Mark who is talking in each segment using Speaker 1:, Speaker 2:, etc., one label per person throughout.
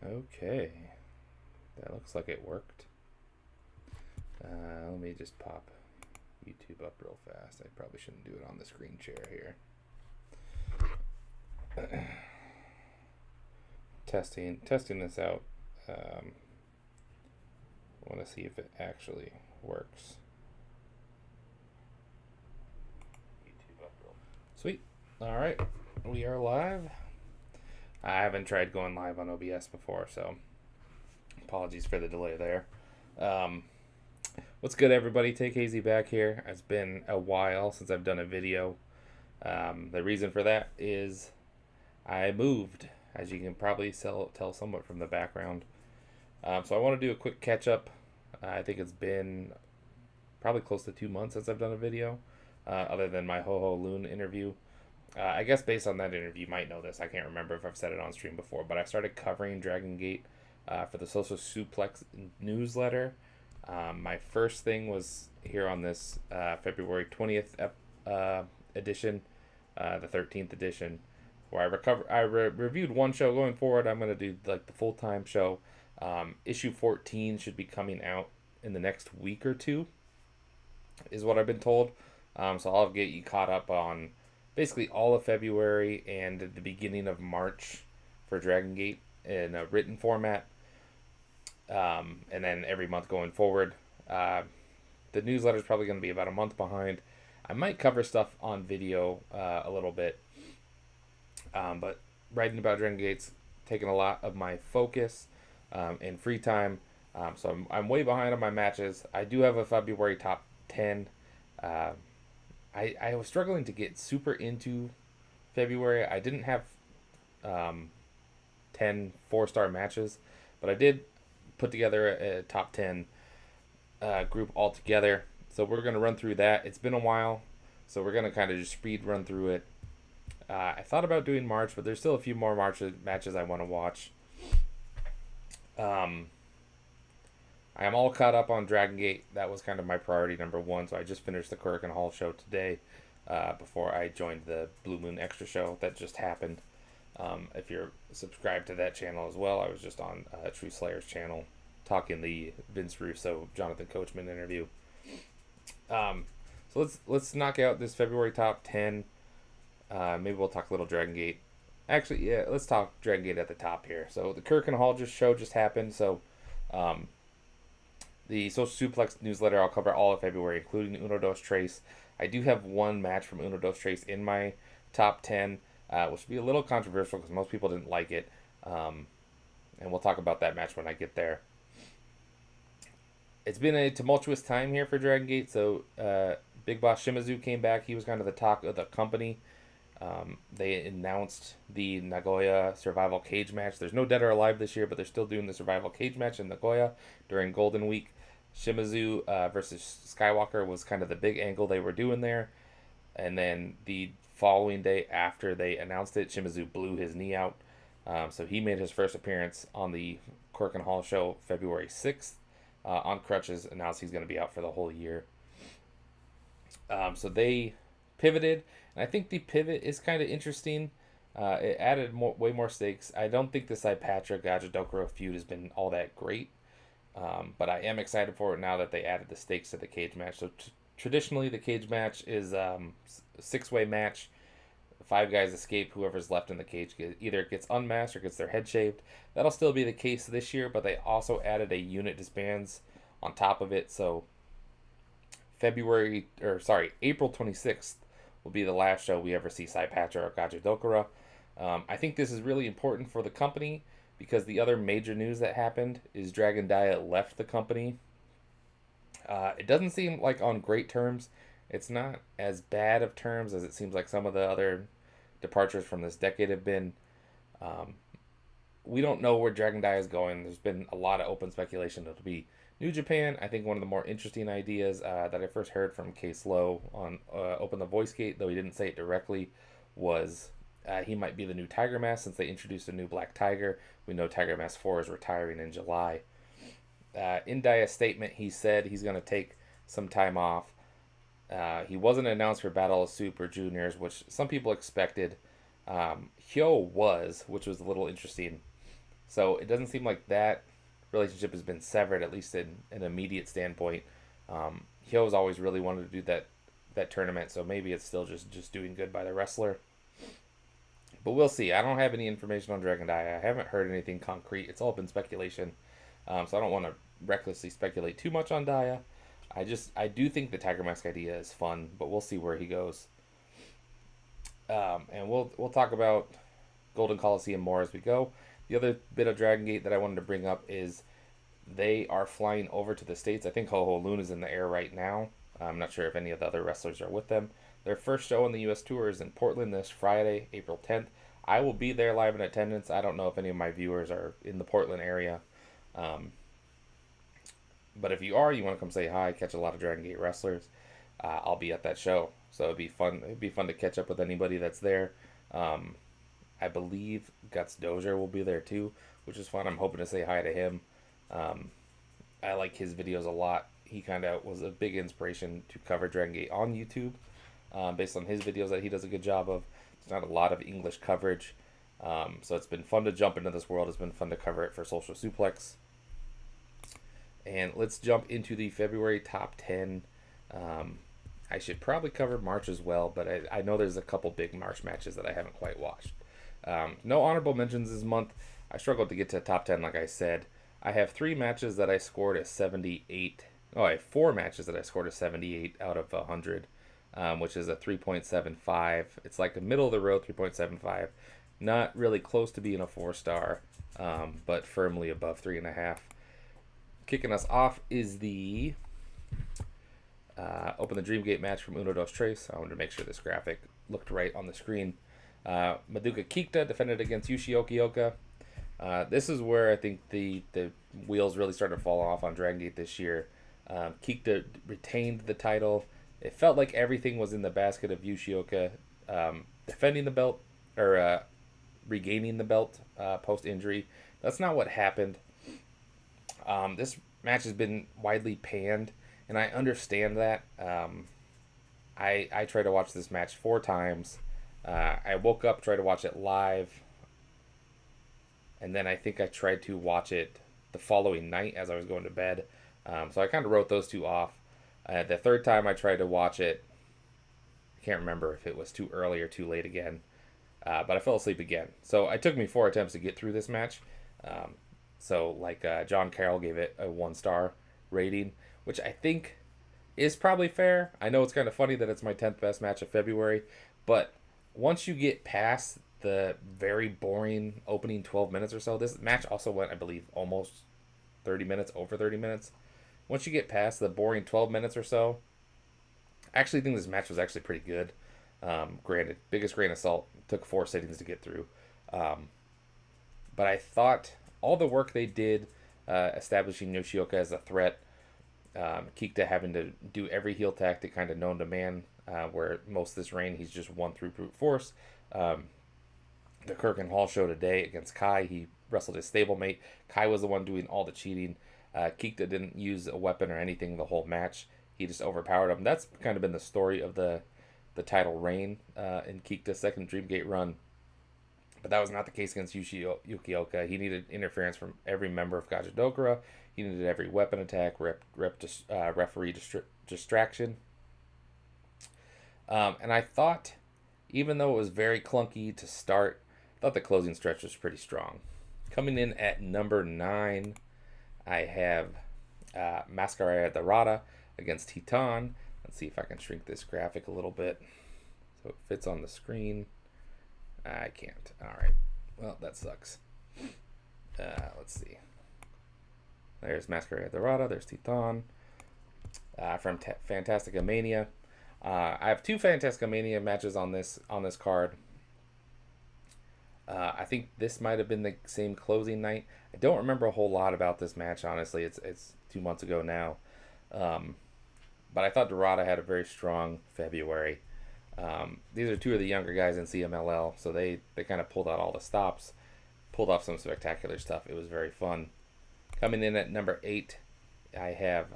Speaker 1: Okay, that looks like it worked. Let me just pop YouTube up real fast. I probably shouldn't do it on the screen share here. testing this out. I want to see if it actually works. YouTube up real. Sweet. All right, we are live. I haven't tried going live on OBS before, so apologies for the delay there. What's good, everybody? Take Hazy back here. It's been a while since I've done a video. The reason for that is I moved, as you can probably tell somewhat from the background. So I want to do a quick catch up. I think it's been probably close to 2 months since I've done a video, other than my Ho Ho Loon interview. I guess based on that interview, you might know this. I can't remember if I've said it on stream before, but I started covering Dragon Gate for the Social Suplex newsletter. My first thing was here on this February 20th edition, the 13th edition, where I reviewed one show. Going forward, I'm going to do like the full-time show. Issue 14 should be coming out in the next week or two, is what I've been told. So I'll get you caught up on basically all of February and the beginning of March for Dragon Gate in a written format. And then every month going forward. The newsletter is probably going to be about a month behind. I might cover stuff on video a little bit. But writing about Dragon Gate's taking a lot of my focus and free time. So I'm way behind on my matches. I do have a February top 10. I was struggling to get super into February. I didn't have 10 4-star matches, but I did put together a top 10 group altogether. So we're going to run through that. It's been a while, so we're going to kind of just speed run through it. I thought about doing March, but there's still a few more matches I want to watch. I am all caught up on Dragon Gate. That was kind of my priority number one, so I just finished the Korakuen Hall show today before I joined the Blue Moon Extra show that just happened. If you're subscribed to that channel as well, I was just on True Slayer's channel talking the Vince Russo, Jonathan Coachman interview. So let's knock out this February top 10. Maybe we'll talk a little Dragon Gate. Actually, yeah, let's talk Dragon Gate at the top here. So the Korakuen Hall show just happened. So the Social Suplex newsletter, I'll cover all of February, including Uno Dos Tres. I do have one match from Uno Dos Tres in my top 10, which will be a little controversial because most people didn't like it. And we'll talk about that match when I get there. It's been a tumultuous time here for Dragon Gate. So Big Boss Shimizu came back. He was kind of the talk of the company. They announced the Nagoya Survival Cage match. There's no Dead or Alive this year, but they're still doing the Survival Cage match in Nagoya during Golden Week. Shimizu versus Skywalker was kind of the big angle they were doing there. And then the following day after they announced it, Shimizu blew his knee out. So he made his first appearance on the Korakuen Hall show February 6th. On crutches, announced he's going to be out for the whole year. So they pivoted, and I think the pivot is kind of interesting. It added way more stakes. I don't think the Saipatra Gajadokuro feud has been all that great, but I am excited for it now that they added the stakes to the cage match. So traditionally, the cage match is a 6-way match. 5 guys escape. Whoever's left in the cage either gets unmasked or gets their head shaved. That'll still be the case this year, but they also added a unit disbands on top of it. So April 26th will be the last show we ever see Saipatra or Gajadokura. I think this is really important for the company because the other major news that happened is Dragon Dia left the company. It doesn't seem like on great terms. It's not as bad of terms as it seems like some of the other departures from this decade have been. We don't know where Dragon Dia is going. There's been a lot of open speculation it'll be New Japan. I think one of the more interesting ideas that I first heard from Case Lowe on Open the Voice Gate, though he didn't say it directly, was he might be the new Tiger Mask since they introduced a new Black Tiger. We know Tiger Mask 4 is retiring in July. In Dia's statement, he said he's going to take some time off. He wasn't announced for Battle of Super Juniors, which some people expected. Hyo was, which was a little interesting. So it doesn't seem like that relationship has been severed, at least in an immediate standpoint. Hyo's always really wanted to do that tournament, so maybe it's still just doing good by the wrestler. But we'll see. I don't have any information on Dragon Dia. I haven't heard anything concrete. It's all been speculation, so I don't want to recklessly speculate too much on Dia. I do think the Tiger Mask idea is fun, but we'll see where he goes. And we'll talk about Golden Coliseum more as we go. The other bit of Dragon Gate that I wanted to bring up is they are flying over to the States. I think Ho Ho Lun is in the air right now. I'm not sure if any of the other wrestlers are with them. Their first show on the U.S. tour is in Portland this Friday, April 10th. I will be there live in attendance. I don't know if any of my viewers are in the Portland area. But if you are, you want to come say hi, catch a lot of Dragon Gate wrestlers, I'll be at that show. So it'd be fun. It'd be fun to catch up with anybody that's there. I believe Guts Dozier will be there too, which is fun. I'm hoping to say hi to him. I like his videos a lot. He kind of was a big inspiration to cover Dragon Gate on YouTube, based on his videos that he does a good job of. It's not a lot of English coverage, so it's been fun to jump into this world. It's been fun to cover it for Social Suplex. And let's jump into the February top 10. I should probably cover March as well, but I know there's a couple big March matches that I haven't quite watched. No honorable mentions this month. I struggled to get to top 10, like I said. I have 3 matches that I scored a 78. Oh, I have 4 matches that I scored a 78 out of 100, which is a 3.75. It's like a middle of the road 3.75. Not really close to being a 4-star, but firmly above 3.5. Kicking us off is the Open the Dream Gate match from Uno Dos Tres. I wanted to make sure this graphic looked right on the screen. Madoka Kikta defended against Yoshioka Oka. This is where I think the wheels really started to fall off on Dragon Gate this year. Kikta retained the title. It felt like everything was in the basket of Yoshioka defending the belt, or regaining the belt post-injury. That's not what happened. This match has been widely panned, and I understand that. I tried to watch this match 4 times. I woke up, tried to watch it live, and then I think I tried to watch it the following night as I was going to bed. So I kind of wrote those 2 off. The third time I tried to watch it, I can't remember if it was too early or too late again, but I fell asleep again. So it took me 4 attempts to get through this match. So John Carroll gave it a 1-star rating, which I think is probably fair. I know it's kind of funny that it's my 10th best match of February, but once you get past the very boring opening 12 minutes or so, this match also went, I believe, almost 30 minutes, over 30 minutes. Once you get past the boring 12 minutes or so, I actually think this match was actually pretty good. Granted, biggest grain of salt, took 4 sittings to get through. But I thought all the work they did establishing Yoshioka as a threat, Kikta having to do every heel tactic kind of known to man, where most of this reign he's just won through brute force. The Kirk Hall show today against Kai, he wrestled his stablemate. Kai was the one doing all the cheating. Kikta didn't use a weapon or anything the whole match. He just overpowered him. That's kind of been the story of the title reign in Kikta's second Dreamgate run. But that was not the case against Yuki Oka. He needed interference from every member of Gajadokura. He needed every weapon attack, referee distraction. And I thought, even though it was very clunky to start, I thought the closing stretch was pretty strong. Coming in at number 9, I have Mascara Dorada against Titan. Let's see if I can shrink this graphic a little bit so it fits on the screen. I can't. Alright. Well, that sucks. Let's see. There's Mascara Dorada. There's Titan. From Fantastica Mania. I have 2 Fantastica Mania matches on this card. I think this might have been the same closing night. I don't remember a whole lot about this match, honestly. It's 2 months ago now. But I thought Dorada had a very strong February. These are 2 of the younger guys in CMLL, so they kind of pulled out all the stops, pulled off some spectacular stuff. It was very fun. Coming in at number 8, I have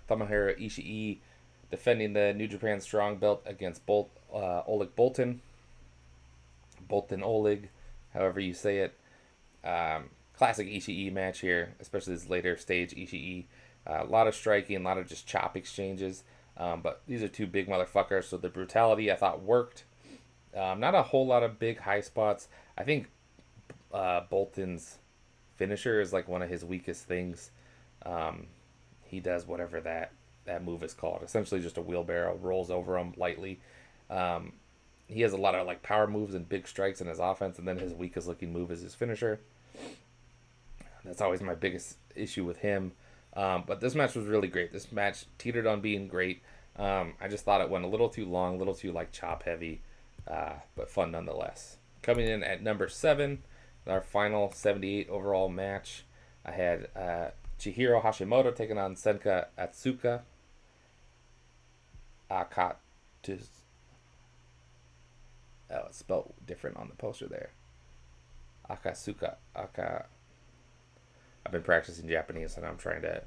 Speaker 1: Tomohiro Ishii defending the New Japan Strong Belt against Oleg Boltin. Boltin Oleg, however you say it. classic Ishii match here, especially this later stage Ishii. A lot of striking, a lot of just chop exchanges. But these are two big motherfuckers, so the brutality I thought worked. Not a whole lot of big high spots. I think Bolton's finisher is like one of his weakest things. He does whatever that move is called. Essentially just a wheelbarrow, rolls over him lightly. He has a lot of like power moves and big strikes in his offense, and then his weakest looking move is his finisher. That's always my biggest issue with him. But this match was really great. This match teetered on being great. I just thought it went a little too long, a little too like chop heavy, but fun nonetheless. Coming in at number 7, our final 78 overall match, I had Chihiro Hashimoto taking on Senka Atsuka Akatus. Oh, it's spelled different on the poster there. Akasuka. I've been practicing Japanese and I'm trying to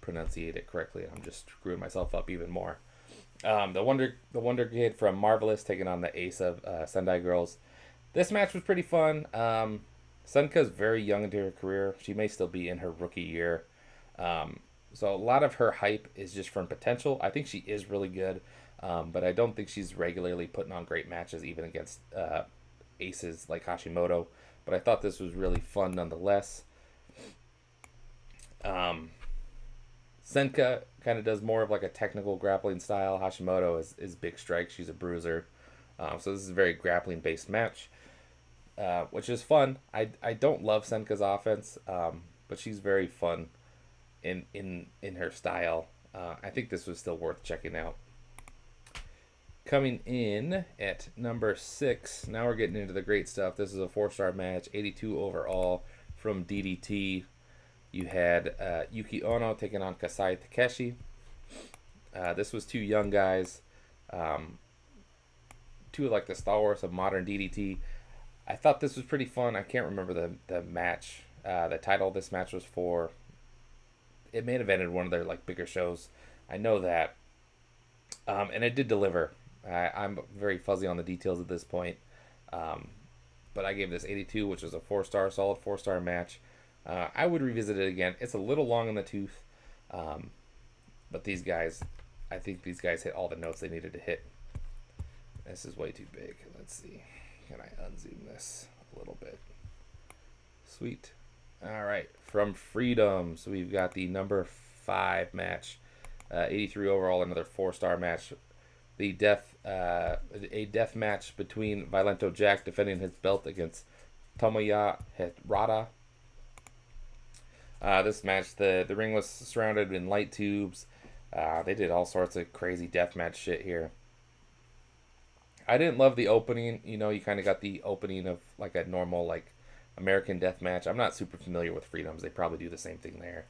Speaker 1: pronunciate it correctly, and I'm just screwing myself up even more. The Wonder Kid from Marvelous taking on the ace of Sendai Girls. This match was pretty fun. Senka's very young into her career. She may still be in her rookie year. So a lot of her hype is just from potential. I think she is really good, but I don't think she's regularly putting on great matches, even against aces like Hashimoto. But I thought this was really fun nonetheless. Senka kind of does more of like a technical grappling style. Hashimoto is big strike. She's a bruiser. So this is a very grappling based match, which is fun. I don't love Senka's offense, but she's very fun in her style. I think this was still worth checking out. Coming in at number 6, now we're getting into the great stuff. This is a 4-star match, 82 overall from DDT. You had Yuki Ono taking on Kasai Takeshi. This was two young guys, two like the stalwarts of modern DDT. I thought this was pretty fun. I can't remember the match. The title of this match was for. It may have evented one of their like bigger shows. I know that, and it did deliver. I'm very fuzzy on the details at this point, but I gave this 82, which is a 4-star, solid 4-star match. I would revisit it again. It's a little long in the tooth, but these guys, I think these guys hit all the notes they needed to hit. This is way too big. Let's see. Can I unzoom this a little bit? Sweet. All right. From Freedom. So we've got the number 5 match, 83 overall, another 4-star match. A death match between Violento Jack defending his belt against Tomoya Harada. This match, the ring was surrounded in light tubes. They did all sorts of crazy deathmatch shit here. I didn't love the opening. You know, you kind of got the opening of like a normal like American deathmatch. I'm not super familiar with Freedoms. They probably do the same thing there,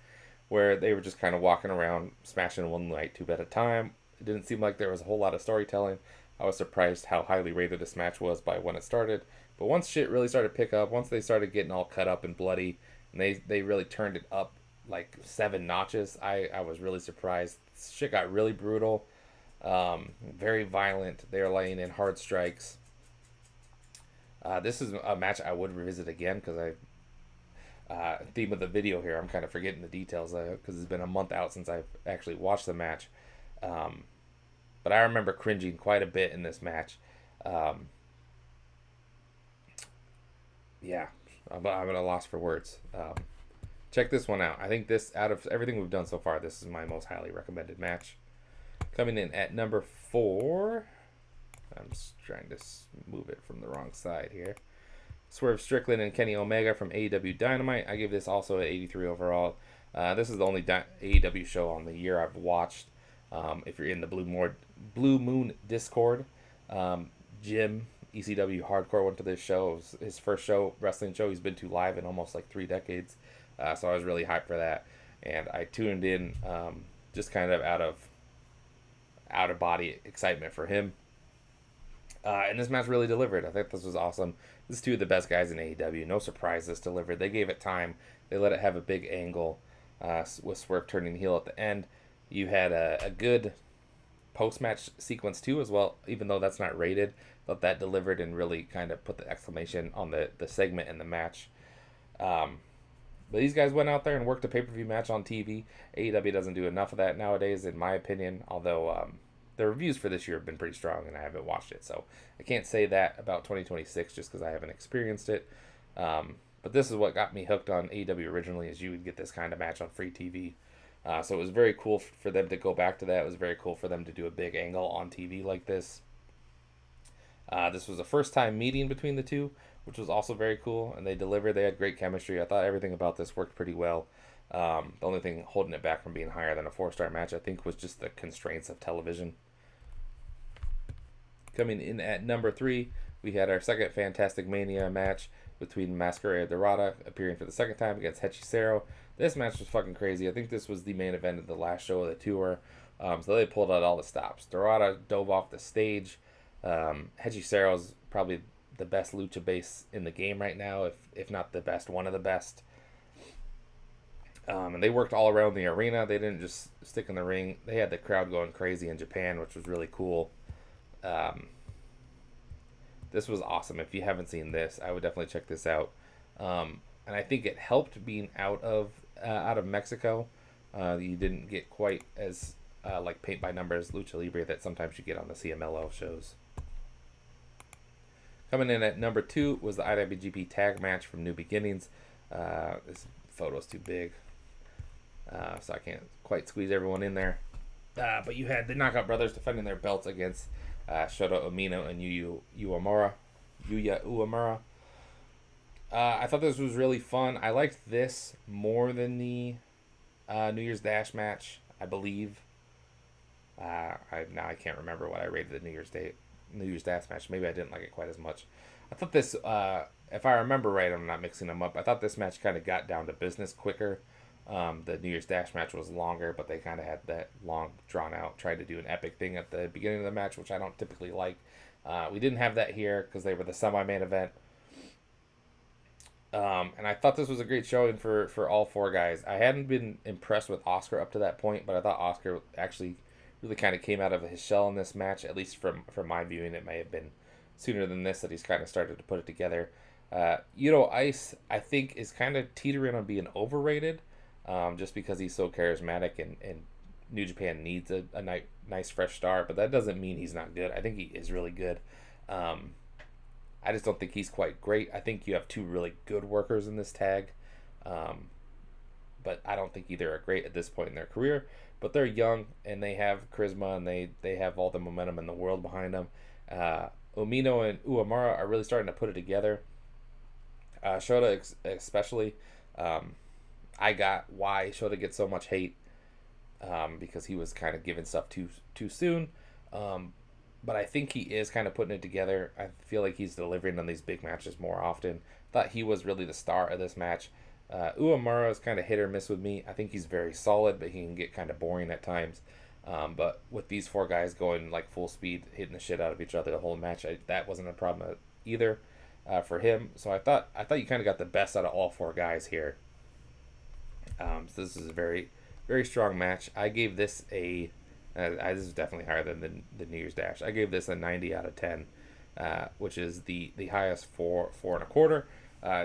Speaker 1: where they were just kind of walking around smashing one light tube at a time. It didn't seem like there was a whole lot of storytelling. I was surprised how highly rated this match was by when it started. But once shit really started to pick up, once they started getting all cut up and bloody, and they really turned it up like 7 notches, I was really surprised. Shit got really brutal, very violent. They were laying in hard strikes. This is a match I would revisit again because theme of the video here, I'm kind of forgetting the details because it's been a month out since I've actually watched the match. But I remember cringing quite a bit in this match. Yeah, I'm at a loss for words. Check this one out. I think this, out of everything we've done so far, this is my most highly recommended match. Coming in at number 4. I'm just trying to move it from the wrong side here. Swerve Strickland and Kenny Omega from AEW Dynamite. I give this also an 83 overall. This is the only AEW show on the year I've watched. If you're in the Blue Moon Discord, Jim, ECW Hardcore, went to this show. It was his first wrestling show he's been to live in almost like 3 decades. So I was really hyped for that. And I tuned in just kind of out of body excitement for him. And this match really delivered. I think this was awesome. This is 2 of the best guys in AEW. No surprise this delivered. They gave it time. They let it have a big angle with Swerve turning heel at the end. You had a good post-match sequence too as well, even though that's not rated. But that delivered and really kind of put the exclamation on the segment and the match. But these guys went out there and worked a pay-per-view match on TV. AEW doesn't do enough of that nowadays, in my opinion. Although the reviews for this year have been pretty strong, and I haven't watched it, so I can't say that about 2026 just because I haven't experienced it. But this is what got me hooked on AEW originally, is you would get this kind of match on free TV. So it was very cool for them to go back to that. It was very cool for them to do a big angle on TV like this. This was a first time meeting between the two, which was also very cool, and they delivered. They had great chemistry. I thought everything about this worked pretty well. The only thing holding it back from being higher than a 4-star match, I think, was just the constraints of television. Coming in at number 3, we had our second Fantastic Mania match between Masquerade Dorada, appearing for the second time against Hechicero. This match was fucking crazy. I think this was the main event of the last show of the tour. So they pulled out all the stops. Dorada dove off the stage. Hechicero's probably the best lucha base in the game right now, if not the best, one of the best. And they worked all around the arena. They didn't just stick in the ring. They had the crowd going crazy in Japan, which was really cool. This was awesome. If you haven't seen this, I would definitely check this out. And I think it helped being out of Mexico. You didn't get quite as like paint by numbers Lucha Libre that sometimes you get on the CMLL shows. Coming in at number 2 was the IWGP Tag match from New Beginnings. This photo's too big, so I can't quite squeeze everyone in there. But you had the Knockout Brothers defending their belts against Shota Umino and Yuya Uemura. I thought this was really fun. I liked this more than the New Year's Dash match, I believe. I can't remember what I rated the New Year's Dash match. Maybe I didn't like it quite as much. I thought this, if I remember right, I'm not mixing them up. I thought this match kind of got down to business quicker. The New Year's Dash match was longer, but they kind of had that long, drawn out, tried to do an epic thing at the beginning of the match, which I don't typically like. We didn't have that here because they were the semi-main event. And I thought this was a great showing for all 4 guys. I hadn't been impressed with Oscar up to that point, but I thought Oscar actually really kind of came out of his shell in this match, at least from my viewing. It may have been sooner than this that he's kind of started to put it together. Yuto Ice, I think, is kind of teetering on being overrated, just because he's so charismatic, and New Japan needs a nice fresh start, but that doesn't mean he's not good. I think he is really good. I just don't think he's quite great. I think you have 2 really good workers in this tag, but I don't think either are great at this point in their career. But they're young, and they have charisma, and they have all the momentum in the world behind them. Umino and Uemura are really starting to put it together. Shota especially. I got why Shota gets so much hate, because he was kind of giving stuff too soon. But I think he is kind of putting it together. I feel like he's delivering on these big matches more often. Thought he was really the star of this match. Uemura is kind of hit or miss with me. I think he's very solid, but he can get kind of boring at times. But with these 4 guys going like full speed, hitting the shit out of each other the whole match, that wasn't a problem either for him. So I thought you kind of got the best out of all 4 guys here. So this is a very, very strong match. I gave this this is definitely higher than the New Year's Dash. I gave this a 90 out of 10, which is the highest for 4.25.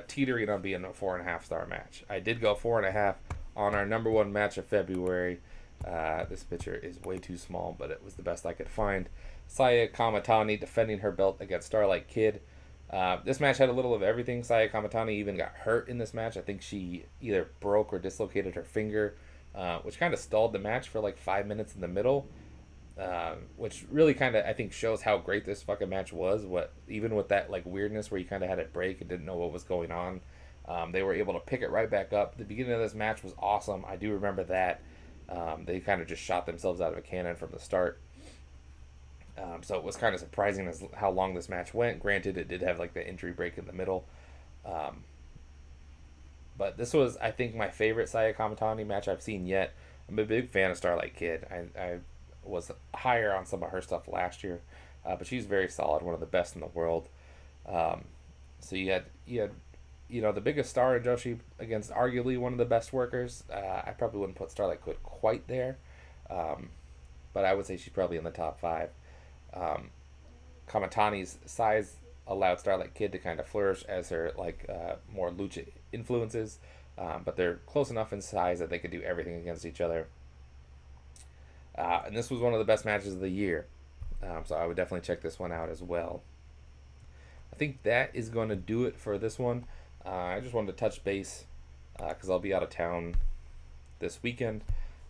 Speaker 1: Teetering on being a 4.5-star match. I did go 4.5 on our number 1 match of February. This picture is way too small, but it was the best I could find. Saya Kamatani defending her belt against Starlight Kid. This match had a little of everything. Saya Kamatani even got hurt in this match. I think she either broke or dislocated her finger, which kind of stalled the match for like 5 minutes in the middle. Which really kind of, I think, shows how great this fucking match was. Even with that like weirdness where you kind of had it break and didn't know what was going on, they were able to pick it right back up. The beginning of this match was awesome. I do remember that. They kind of just shot themselves out of a cannon from the start. So it was kind of surprising as how long this match went. Granted, it did have like the injury break in the middle. But this was, I think, my favorite Saya Kamatani match I've seen yet. I'm a big fan of Starlight Kid. I was higher on some of her stuff last year, but she's very solid, one of the best in the world. So you had the biggest star in Joshi against arguably one of the best workers. I probably wouldn't put Starlight Kid quite there, but I would say she's probably in the top 5. Kamatani's size allowed Starlight Kid to kind of flourish as her more lucha influences. but they're close enough in size that they could do everything against each other. And this was one of the best matches of the year, so I would definitely check this one out as well. I think that is going to do it for this one. I just wanted to touch base because I'll be out of town this weekend.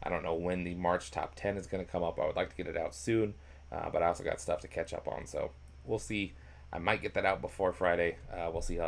Speaker 1: I don't know when the March top 10 is going to come up. I would like to get it out soon, but I also got stuff to catch up on, so we'll see. I might get that out before Friday. We'll see how